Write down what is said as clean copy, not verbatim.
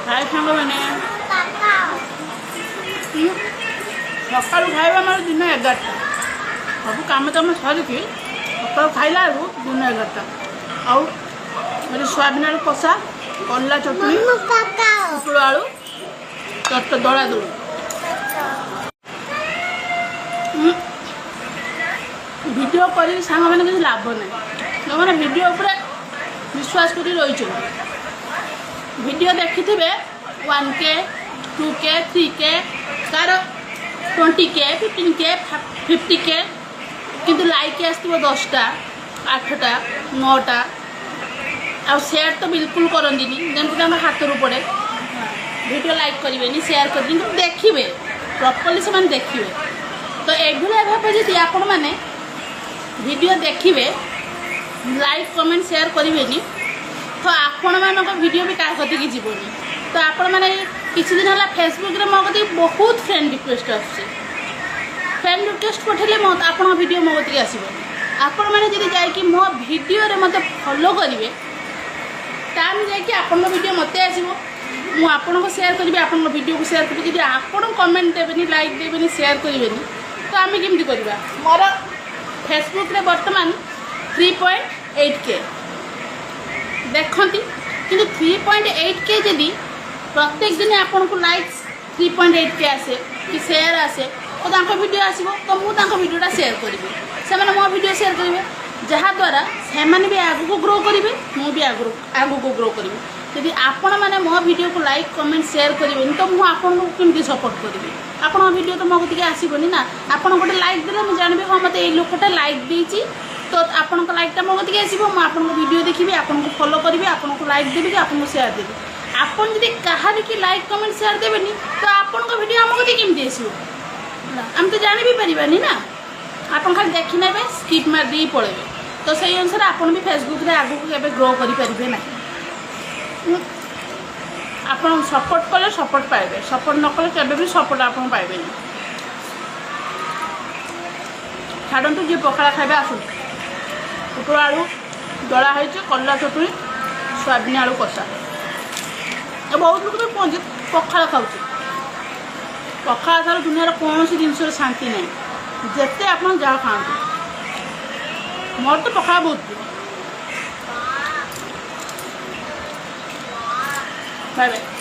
हाय सांग मैंने सका खाଇବା ଆମର दिन 11टा सब कम दाम सरिकी सका खाइला दिन 11टा आउ मेरे सोयाबीन आलू कषा कला चटनी पुटल आलू चट दला दौड़ वीडियो कर सांग मैंने किसी लाभ ना जो मैंने वीडियो उपर विश्वास कर रही वीडियो देखी थे 1K 2K 3K car 20K 15K 50K किंतु लाइक आसो 10टा 8टा 9टा आ शेयर तो बिल्कुल करती जमी हाथ रू पड़े वीडियो लाइक करेंगे शेयर करेंगे देखिए प्रॉपर्ली से मैंने देखिए तो एभलिया भाव जी आपण मैंने वीडियो देखिए लाइक कमेंट शेयर करेंगे तो आपण मान वीडियो भी क्या कति जीवनी तो आपण मैंने किसी दिन है फेसबुक रे मो कति बहुत फ्रेंड रिक्वेस्ट फ्रेंड रिक्वेस्ट पठेले मो आपण वीडियो मो कति आसीबो आपण मैंने जदि जाय कि मो वीडियो रे मते फॉलो करिवे टाइम जाय कि आपण वीडियो मते आसीबो मु आपण को शेयर करिवे आपण वीडियो को शेयर करिवे जदि आपण कमेंट देबेनी लाइक देबेनी शेयर करिवेनी तो आमे केमति करबा मोर फेसबुक रे वर्तमान 3.8K देखती कि 3.8K जदि प्रत्येक दिन आपन को लाइक्स 3.8K आसे कि शेयर आसे तो तांको वीडियो आसीबो तो मु वीडियोटा शेयर करी से मैंने मो वीडियो शेयर करेंगे जहाँद्वारा से भी आगू को ग्रो करेंगे मु भी आगू को ग्रो करी यदि आपण मैंने मो वीडियो को लाइक कमेंट शेयर करेंगे तो मुझे आपन को केमती सपोर्ट करी आपण वीडियो तो मो कति आसबनी ना आपन गोटे लाइक देले मुझे जानवी हाँ मत लोकटा लाइक देती तो आपण लाइकटा मो कति आसो मुझे वीडियो देखी आपन को फॉलो करी आपन को लाइक देवी कि आपन को शेयर देवी आपन जदि कहार की लाइक कमेंट शेयर देवेनी तो आपन को वीडियो आम कति केमती आसो आम तो जानी भी पारानी ना आपन खाली देखी ना स्किप मार दी पड़े तो से अनुसार आपन भी फेसबुक रे आगू के ग्रो करें ना आपन सपोर्ट कले सपोर्ट पाइबे सपोर्ट न कले केबे भी सपोर्ट आपन पाइबे छाड़ू जी पखाड़ा खाइबे आसु पुटल आलू दला है कला चटनी सोयाबीन आलू कषा बहुत लोग भी पहुँचे पखाड़ा खाऊ पखाड़ा थार दुनिया कौन सी जिनस शांति नहीं जिते आप जहाँ खाते मोर तो पखाड़ा बहुत बाय बाय।